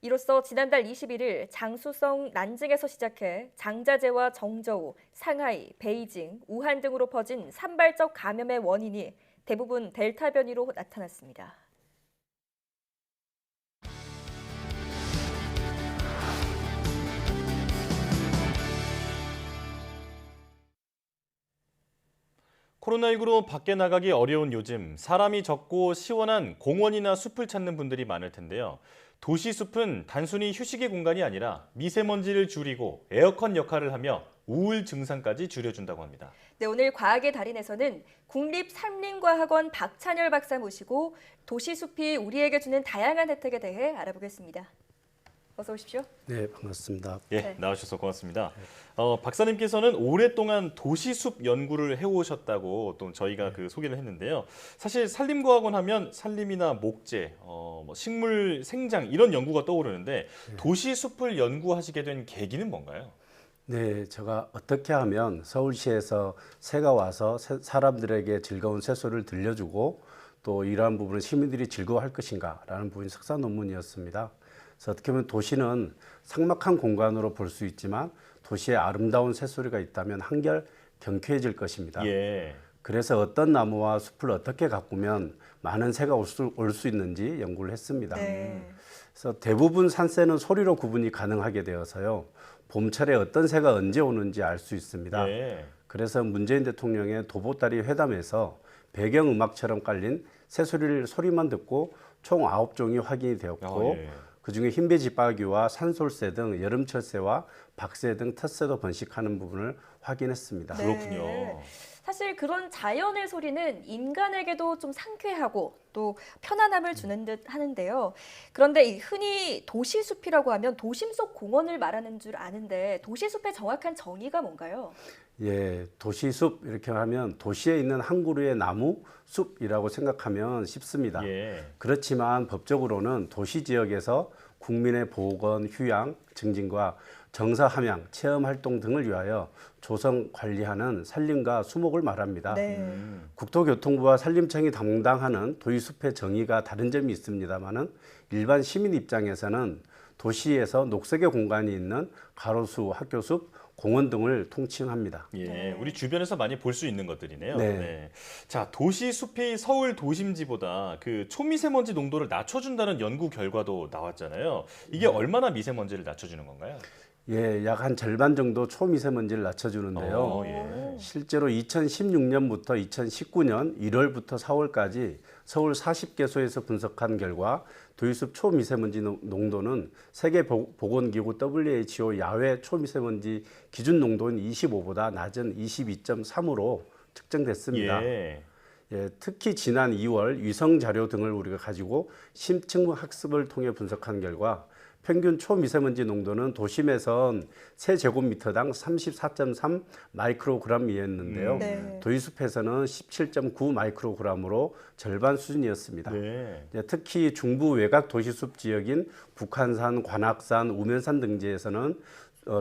이로써 지난달 21일 장쑤성 난징에서 시작해 장자제와 정저우, 상하이, 베이징, 우한 등으로 퍼진 산발적 감염의 원인이 대부분 델타 변이로 나타났습니다. 코로나19로 밖에 나가기 어려운 요즘 사람이 적고 시원한 공원이나 숲을 찾는 분들이 많을 텐데요. 도시 숲은 단순히 휴식의 공간이 아니라 미세먼지를 줄이고 에어컨 역할을 하며 우울 증상까지 줄여준다고 합니다. 네, 오늘 과학의 달인에서는 국립산림과학원 박찬열 박사 모시고 도시 숲이 우리에게 주는 다양한 혜택에 대해 알아보겠습니다. 어서 오십시오. 네, 반갑습니다. 예, 네. 나와주셔서 고맙습니다. 박사님께서는 오랫동안 도시숲 연구를 해오셨다고 또 저희가 그 소개를 했는데요. 사실 산림과학원 하면 산림이나 목재, 뭐 식물 생장 이런 연구가 떠오르는데 도시숲을 연구하시게 된 계기는 뭔가요? 네, 제가 어떻게 하면 서울시에서 새가 와서 사람들에게 즐거운 새소리를 들려주고 또 이러한 부분을 시민들이 즐거워할 것인가라는 부분이 석사 논문이었습니다. 그래서 어떻게 보면 도시는 삭막한 공간으로 볼 수 있지만 도시에 아름다운 새소리가 있다면 한결 경쾌해질 것입니다. 예. 그래서 어떤 나무와 숲을 어떻게 가꾸면 많은 새가 올 수 있는지 연구를 했습니다. 그래서 대부분 산새는 소리로 구분이 가능하게 되어서요. 봄철에 어떤 새가 언제 오는지 알 수 있습니다. 예. 그래서 문재인 대통령의 도보다리 회담에서 배경음악처럼 깔린 소리만 듣고 총 9종이 확인이 되었고 예. 그중에 흰배지바귀와 산솔새 등 여름철새와 박새 등 텃새도 번식하는 부분을 확인했습니다. 그렇군요. 사실 그런 자연의 소리는 인간에게도 좀 상쾌하고 또 편안함을 주는 듯 하는데요. 그런데 이 흔히 도시숲이라고 하면 도심 속 공원을 말하는 줄 아는데 도시숲의 정확한 정의가 뭔가요? 예, 도시숲 이렇게 하면 도시에 있는 한 그루의 나무 숲이라고 생각하면 쉽습니다. 예. 그렇지만 법적으로는 도시 지역에서 국민의 보건, 휴양, 증진과 정서 함양, 체험 활동 등을 위하여 조성 관리하는 산림과 수목을 말합니다. 국토교통부와 산림청이 담당하는 도시숲의 정의가 다른 점이 있습니다만은 일반 시민 입장에서는 도시에서 녹색의 공간이 있는 가로수, 학교숲, 공원 등을 통칭합니다. 예, 우리 주변에서 많이 볼 수 있는 것들이네요. 네. 자, 도시 숲이 서울 도심지보다 그 초미세먼지 농도를 낮춰준다는 연구 결과도 나왔잖아요. 이게 얼마나 미세먼지를 낮춰주는 건가요? 예, 약 한 절반 정도 초미세먼지를 낮춰주는데요. 실제로 2016년부터 2019년 1월부터 4월까지 서울 40개소에서 분석한 결과 도시숲 초미세먼지 농도는 세계보건기구 WHO 야외 초미세먼지 기준 농도인 25보다 낮은 22.3으로 측정됐습니다. 예. 예, 특히 지난 2월 위성 자료 등을 우리가 가지고 심층 학습을 통해 분석한 결과 평균 초미세먼지 농도는 도심에선 세제곱미터당 34.3 마이크로그램이었는데요. 도시숲에서는 17.9 마이크로그램으로 절반 수준이었습니다. 특히 중부 외곽 도시숲 지역인 북한산, 관악산, 우면산 등지에서는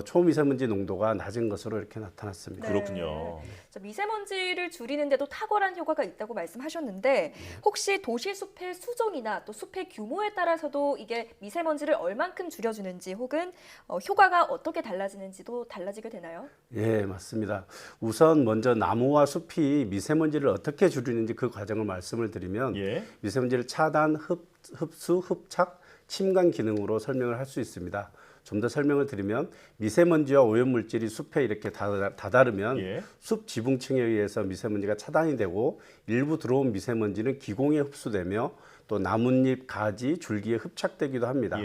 초미세먼지 농도가 낮은 것으로 이렇게 나타났습니다. 그렇군요. 미세먼지를 줄이는데도 탁월한 효과가 있다고 말씀하셨는데 혹시 도시숲의 수종이나 또 숲의 규모에 따라서도 이게 미세먼지를 얼만큼 줄여주는지 혹은 효과가 어떻게 달라지는지도 달라지게 되나요? 예, 맞습니다. 우선 먼저 나무와 숲이 미세먼지를 어떻게 줄이는지 그 과정을 말씀을 드리면 미세먼지를 차단, 흡수, 흡착, 침간 기능으로 설명을 할 수 있습니다. 좀 더 설명을 드리면 미세먼지와 오염물질이 숲에 이렇게 다다르면 숲 지붕층에 의해서 미세먼지가 차단이 되고 일부 들어온 미세먼지는 기공에 흡수되며 또 나뭇잎, 가지, 줄기에 흡착되기도 합니다.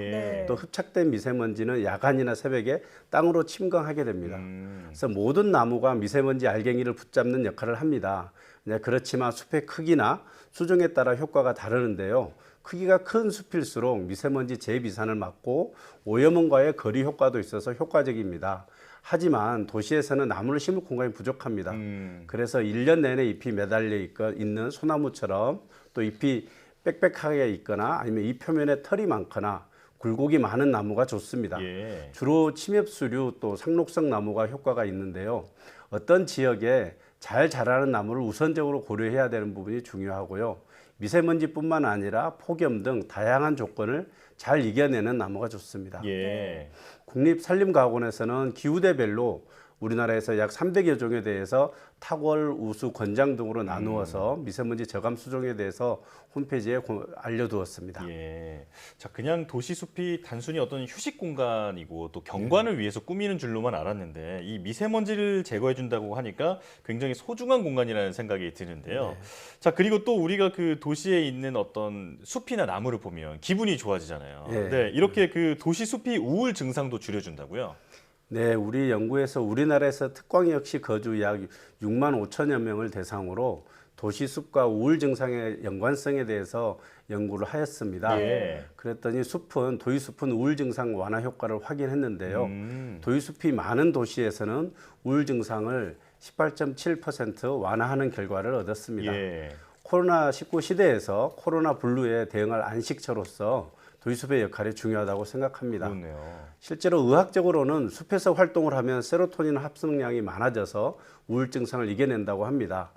또 흡착된 미세먼지는 야간이나 새벽에 땅으로 침광하게 됩니다. 그래서 모든 나무가 미세먼지 알갱이를 붙잡는 역할을 합니다. 그렇지만 숲의 크기나 수종에 따라 효과가 다르는데요. 크기가 큰 숲일수록 미세먼지 재비산을 막고 오염원과의 거리 효과도 있어서 효과적입니다. 하지만 도시에서는 나무를 심을 공간이 부족합니다. 그래서 1년 내내 잎이 매달려 있는 소나무처럼 또 잎이 빽빽하게 있거나 아니면 잎 표면에 털이 많거나 굴곡이 많은 나무가 좋습니다. 주로 침엽수류 또 상록성 나무가 효과가 있는데요. 어떤 지역에 잘 자라는 나무를 우선적으로 고려해야 되는 부분이 중요하고요. 미세먼지뿐만 아니라 폭염 등 다양한 조건을 잘 이겨내는 나무가 좋습니다. 국립산림과학원에서는 기후대별로 우리나라에서 약 300여 종에 대해서 탁월, 우수, 권장 등으로 나누어서 미세먼지 저감 수종에 대해서 홈페이지에 알려두었습니다. 자, 그냥 도시숲이 단순히 어떤 휴식 공간이고 또 경관을 위해서 꾸미는 줄로만 알았는데 이 미세먼지를 제거해 준다고 하니까 굉장히 소중한 공간이라는 생각이 드는데요. 자, 그리고 또 우리가 그 도시에 있는 어떤 숲이나 나무를 보면 기분이 좋아지잖아요. 이렇게 그 도시숲이 우울 증상도 줄여준다고요? 네, 우리 연구에서 우리나라에서 특광역시 거주 약 6만 5천여 명을 대상으로 도시숲과 우울 증상의 연관성에 대해서 연구를 하였습니다. 그랬더니 도시숲은 우울 증상 완화 효과를 확인했는데요. 도시숲이 많은 도시에서는 우울 증상을 18.7% 완화하는 결과를 얻었습니다. 코로나19 시대에서 코로나 블루에 대응할 안식처로서 도시숲의 역할이 중요하다고 생각합니다. 그렇네요. 실제로 의학적으로는 숲에서 활동을 하면 세로토닌 합성량이 많아져서 우울증 증상을 이겨낸다고 합니다.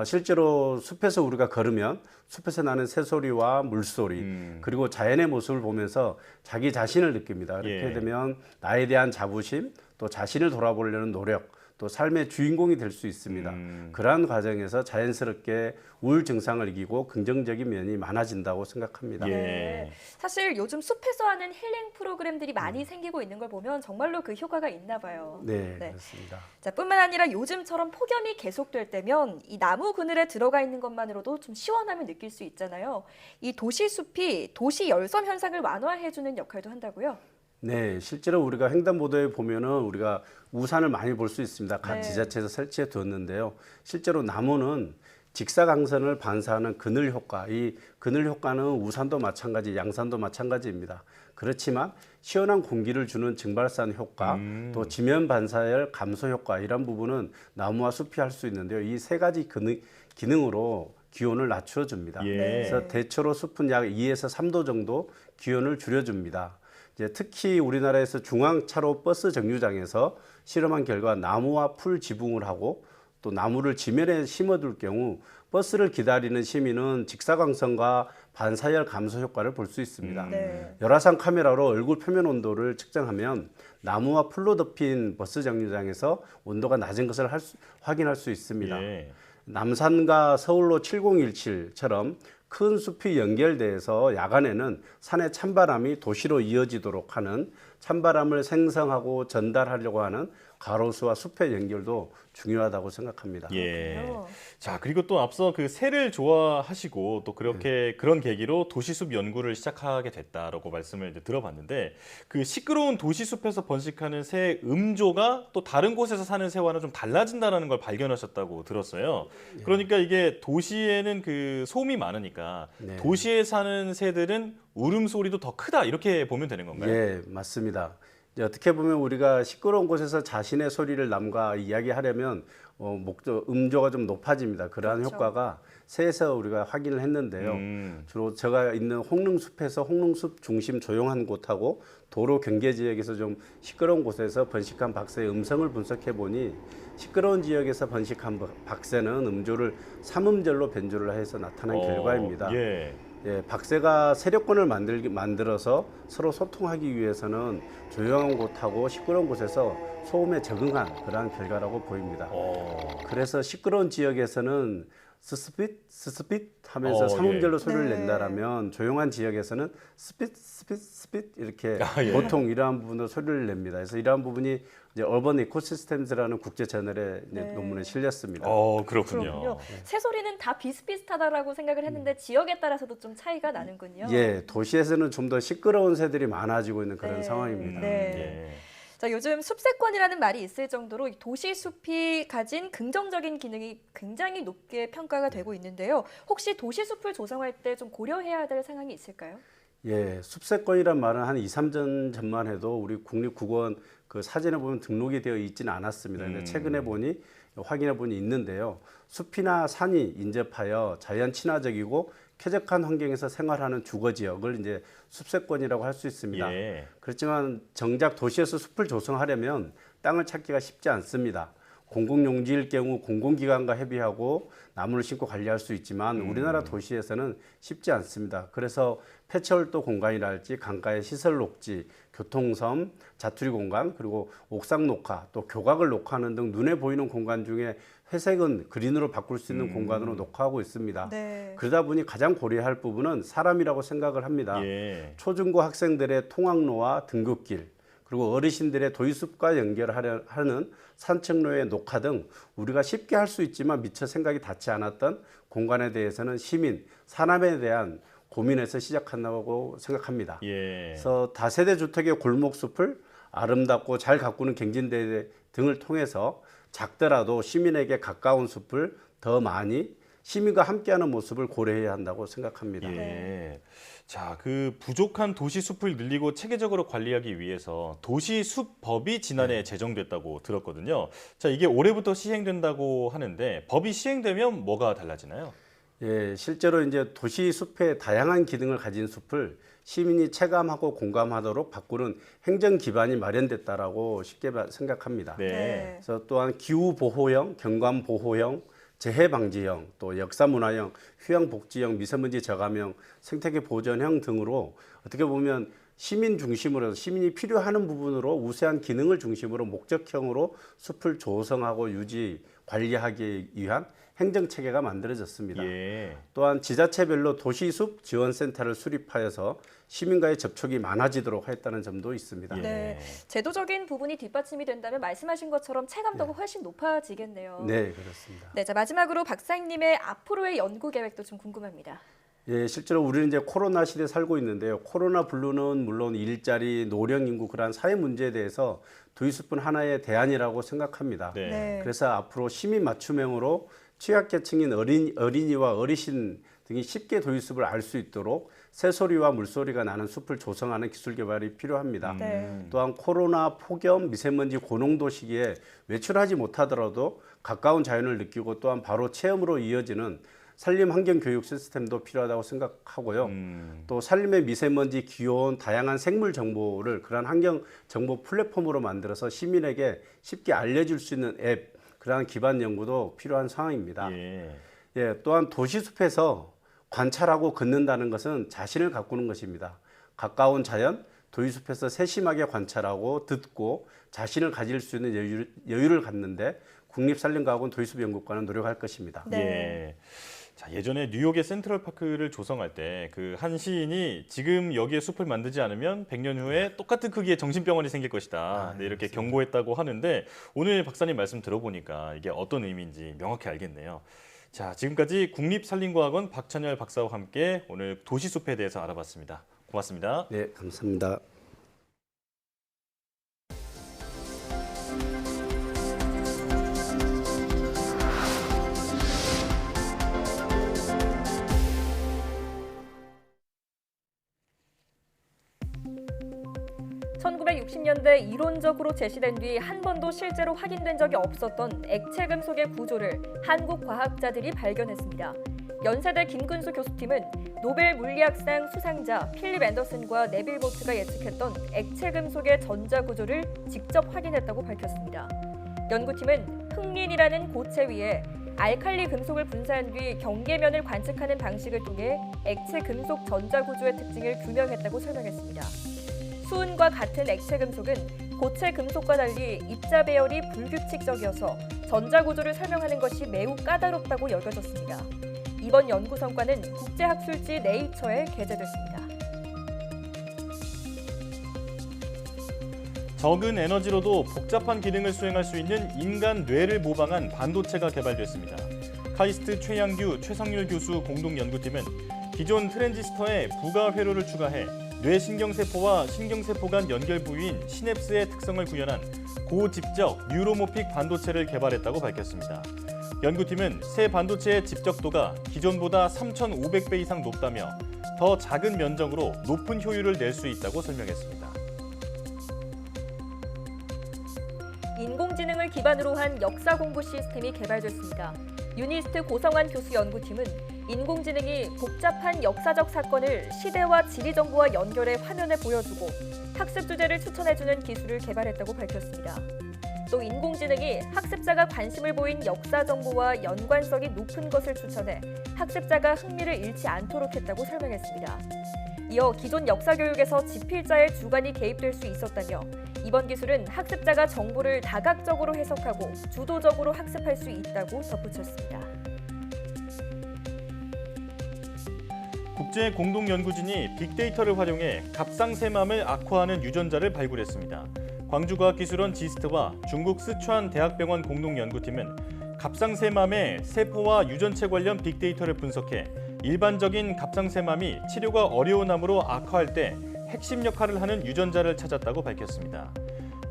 실제로 숲에서 우리가 걸으면 숲에서 나는 새소리와 물소리 그리고 자연의 모습을 보면서 자기 자신을 느낍니다. 이렇게 되면 나에 대한 자부심 또 자신을 돌아보려는 노력 또 삶의 주인공이 될 수 있습니다. 그러한 과정에서 자연스럽게 우울 증상을 이기고 긍정적인 면이 많아진다고 생각합니다. 네. 사실 요즘 숲에서 하는 힐링 프로그램들이 많이 생기고 있는 걸 보면 정말로 그 효과가 있나 봐요. 네, 그렇습니다. 자, 뿐만 아니라 요즘처럼 폭염이 계속될 때면 이 나무 그늘에 들어가 있는 것만으로도 좀 시원함을 느낄 수 있잖아요. 이 도시숲이 도시 열섬 현상을 완화해주는 역할도 한다고요? 네, 실제로 우리가 횡단보도에 보면은 우리가 우산을 많이 볼 수 있습니다. 각 지자체에서 설치해 두었는데요. 실제로 나무는 직사광선을 반사하는 그늘 효과, 이 그늘 효과는 우산도 마찬가지, 양산도 마찬가지입니다. 그렇지만 시원한 공기를 주는 증발산 효과, 또 지면 반사열 감소 효과 이런 부분은 나무와 숲이 할 수 있는데요. 이 세 가지 기능으로 기온을 낮춰줍니다. 그래서 대체로 숲은 약 2에서 3도 정도 기온을 줄여줍니다. 이제 특히 우리나라에서 중앙차로 버스 정류장에서 실험한 결과 나무와 풀 지붕을 하고 또 나무를 지면에 심어둘 경우 버스를 기다리는 시민은 직사광선과 반사열 감소 효과를 볼 수 있습니다. 열화상 카메라로 얼굴 표면 온도를 측정하면 나무와 풀로 덮인 버스 정류장에서 온도가 낮은 것을 확인할 수 있습니다. 남산과 서울로 7017처럼 큰 숲이 연결돼서 야간에는 산의 찬바람이 도시로 이어지도록 하는 찬바람을 생성하고 전달하려고 하는 가로수와 숲의 연결도 중요하다고 생각합니다. 자, 그리고 또 앞서 그 새를 좋아하시고 또 그렇게 그런 계기로 도시숲 연구를 시작하게 됐다라고 말씀을 이제 들어봤는데 그 시끄러운 도시숲에서 번식하는 새의 음조가 또 다른 곳에서 사는 새와는 좀 달라진다는 걸 발견하셨다고 들었어요. 그러니까 이게 도시에는 그 소음이 많으니까 도시에 사는 새들은 울음소리도 더 크다 이렇게 보면 되는 건가요? 예, 맞습니다. 어떻게 보면 우리가 시끄러운 곳에서 자신의 소리를 남과 이야기하려면 음조가 좀 높아집니다. 그러한 효과가 새에서 우리가 확인을 했는데요. 주로 제가 있는 홍릉숲에서 홍릉숲 중심 조용한 곳하고 도로 경계 지역에서 좀 시끄러운 곳에서 번식한 박새의 음성을 분석해 보니 시끄러운 지역에서 번식한 박새는 음조를 3음절로 변조를 해서 나타난 결과입니다. 박새가 세력권을 만들어서 서로 소통하기 위해서는 조용한 곳하고 시끄러운 곳에서 소음에 적응한 그러한 결과라고 보입니다. 그래서 시끄러운 지역에서는 스스핏 하면서 3음절로 소리를 낸다라면 조용한 지역에서는 스핏 이렇게 보통 이러한 부분으로 소리를 냅니다. 그래서 이러한 부분이 이제 얼번 이코시스템즈라는 국제 저널에 논문에 실렸습니다. 그렇군요. 새소리는 다 비슷비슷하다라고 생각을 했는데 지역에 따라서도 좀 차이가 나는군요. 예, 도시에서는 좀 더 시끄러운 새들이 많아지고 있는 그런 상황입니다. 자, 요즘 숲세권이라는 말이 있을 정도로 도시 숲이 가진 긍정적인 기능이 굉장히 높게 평가가 되고 있는데요. 혹시 도시 숲을 조성할 때 좀 고려해야 될 상황이 있을까요? 예, 숲세권이란 말은 한 2, 3년 전만 해도 우리 국립국원 그 사전에 보면 등록이 되어 있지는 않았습니다. 근데 최근에 보니 확인해 보니 있는데요. 숲이나 산이 인접하여 자연 친화적이고 쾌적한 환경에서 생활하는 주거 지역을 이제 숲세권이라고 할 수 있습니다. 그렇지만 정작 도시에서 숲을 조성하려면 땅을 찾기가 쉽지 않습니다. 공공용지일 경우 공공기관과 협의하고 나무를 심고 관리할 수 있지만 우리나라 도시에서는 쉽지 않습니다. 그래서 폐철도 공간이랄지 강가의 시설 녹지, 교통섬, 자투리 공간, 그리고 옥상 녹화, 또 교각을 녹화하는 등 눈에 보이는 공간 중에 회색은 그린으로 바꿀 수 있는 공간으로 녹화하고 있습니다. 그러다 보니 가장 고려할 부분은 사람이라고 생각을 합니다. 초중고 학생들의 통학로와 등굣길, 그리고 어르신들의 도시숲과 연결하려 하는 산책로의 녹화 등 우리가 쉽게 할 수 있지만 미처 생각이 닿지 않았던 공간에 대해서는 시민, 사람에 대한 고민에서 시작한다고 생각합니다. 그래서 다세대 주택의 골목숲을 아름답고 잘 가꾸는 갱신대 등을 통해서 작더라도 시민에게 가까운 숲을 더 많이 시민과 함께하는 모습을 고려해야 한다고 생각합니다. 자, 그 부족한 도시 숲을 늘리고 체계적으로 관리하기 위해서 도시숲법이 지난해 제정됐다고 들었거든요. 자, 이게 올해부터 시행된다고 하는데 법이 시행되면 뭐가 달라지나요? 예, 실제로 이제 도시 숲의 다양한 기능을 가진 숲을 시민이 체감하고 공감하도록 바꾸는 행정 기반이 마련됐다라고 쉽게 생각합니다. 네. 그래서 또한 기후 보호형, 경관 보호형, 재해 방지형, 또 역사 문화형, 휴양 복지형, 미세먼지 저감형, 생태계 보전형 등으로 어떻게 보면 시민 중심으로 시민이 필요하는 부분으로 우세한 기능을 중심으로 목적형으로 숲을 조성하고 유지, 관리하기 위한 행정 체계가 만들어졌습니다. 예. 또한 지자체별로 도시숲 지원센터를 수립하여서 시민과의 접촉이 많아지도록 했다는 점도 있습니다. 네, 제도적인 부분이 뒷받침이 된다면 말씀하신 것처럼 체감도가 훨씬 높아지겠네요. 네, 그렇습니다. 네, 자 마지막으로 박사님의 앞으로의 연구 계획도 좀 궁금합니다. 예, 실제로 우리는 이제 코로나 시대에 살고 있는데요. 코로나 블루는 물론 일자리, 노령 인구 그러한 사회 문제에 대해서 도입숲은 하나의 대안이라고 생각합니다. 네. 그래서 앞으로 시민 맞춤형으로 취약계층인 어린이와 어르신 등이 쉽게 도입숲을 알 수 있도록 새소리와 물소리가 나는 숲을 조성하는 기술 개발이 필요합니다. 또한 코로나, 폭염, 미세먼지 고농도 시기에 외출하지 못하더라도 가까운 자연을 느끼고 또한 바로 체험으로 이어지는 산림 환경 교육 시스템도 필요하다고 생각하고요. 또 산림의 미세먼지, 기온, 다양한 생물 정보를 그러한 환경 정보 플랫폼으로 만들어서 시민에게 쉽게 알려줄 수 있는 앱, 그러한 기반 연구도 필요한 상황입니다. 예, 또한 도시숲에서 관찰하고 걷는다는 것은 자신을 가꾸는 것입니다. 가까운 자연, 도시숲에서 세심하게 관찰하고 듣고 자신을 가질 수 있는 여유를 갖는데 국립산림과학원 도시숲연구과는 노력할 것입니다. 예. 자, 예전에 뉴욕의 센트럴파크를 조성할 때 그 한 시인이 지금 여기에 숲을 만들지 않으면 100년 후에 똑같은 크기의 정신병원이 생길 것이다. 네, 이렇게 경고했다고 하는데 오늘 박사님 말씀 들어보니까 이게 어떤 의미인지 명확히 알겠네요. 자, 지금까지 국립산림과학원 박찬열 박사와 함께 오늘 도시숲에 대해서 알아봤습니다. 고맙습니다. 네, 감사합니다. (1960년대) 이론적으로 제시된 뒤 한 번도 실제로 확인된 적이 없었던 액체 금속의 구조를 한국 과학자들이 발견했습니다. 연세대 김근수 교수팀은 노벨 물리학상 수상자 필립 앤더슨과 네빌 보트가 예측했던 액체 금속의 전자 구조를 직접 확인했다고 밝혔습니다. 연구팀은 흑린이라는 고체 위에 알칼리 금속을 분사한 뒤 경계면을 관측하는 방식을 통해 액체 금속 전자 구조의 특징을 규명했다고 설명했습니다. 수은과 같은 액체 금속은 고체 금속과 달리 입자 배열이 불규칙적이어서 전자 구조를 설명하는 것이 매우 까다롭다고 여겨졌습니다. 이번 연구 성과는 국제학술지 네이처에 게재됐습니다. 적은 에너지로도 복잡한 기능을 수행할 수 있는 인간 뇌를 모방한 반도체가 개발됐습니다. 카이스트 최양규, 최성률 교수 공동 연구팀은 기존 트랜지스터에 부가 회로를 추가해 뇌신경세포와 신경세포 간 연결 부위인 시냅스의 특성을 구현한 고집적 뉴로모픽 반도체를 개발했다고 밝혔습니다. 연구팀은 새 반도체의 집적도가 기존보다 3,500배 이상 높다며 더 작은 면적으로 높은 효율을 낼 수 있다고 설명했습니다. 인공지능을 기반으로 한 역사 공부 시스템이 개발됐습니다. 유니스트 고성환 교수 연구팀은 인공지능이 복잡한 역사적 사건을 시대와 지리 정보와 연결해 화면에 보여주고 학습 주제를 추천해주는 기술을 개발했다고 밝혔습니다. 또 인공지능이 학습자가 관심을 보인 역사 정보와 연관성이 높은 것을 추천해 학습자가 흥미를 잃지 않도록 했다고 설명했습니다. 이어 기존 역사 교육에서 지필자의 주관이 개입될 수 있었다며 이번 기술은 학습자가 정보를 다각적으로 해석하고 주도적으로 학습할 수 있다고 덧붙였습니다. 국제공동연구진이 빅데이터를 활용해 갑상새맘을 악화하는 유전자를 발굴했습니다. 광주과학기술원 지스트와 중국 스촨 대학병원 공동연구팀은 갑상새맘의 세포와 유전체 관련 빅데이터를 분석해 일반적인 갑상새맘이 치료가 어려운 암으로 악화할 때 핵심 역할을 하는 유전자를 찾았다고 밝혔습니다.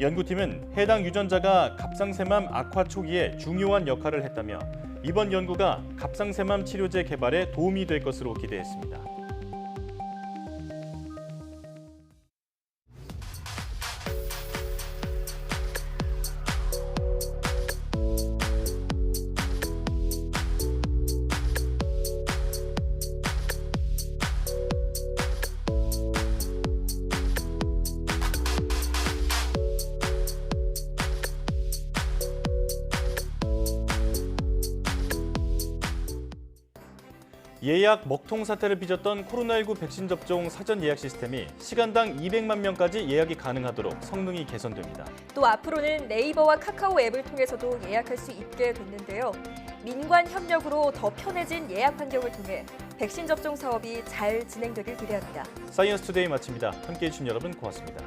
연구팀은 해당 유전자가 갑상새맘 악화 초기에 중요한 역할을 했다며 이번 연구가 갑상새맘 치료제 개발에 도움이 될 것으로 기대했습니다. 예약 먹통 사태를 빚었던 코로나19 백신 접종 사전 예약 시스템이 시간당 200만 명까지 예약이 가능하도록 성능이 개선됩니다. 또 앞으로는 네이버와 카카오 앱을 통해서도 예약할 수 있게 됐는데요. 민관 협력으로 더 편해진 예약 환경을 통해 백신 접종 사업이 잘 진행되길 기대합니다. 사이언스 투데이 마칩니다. 함께해 주신 여러분 고맙습니다.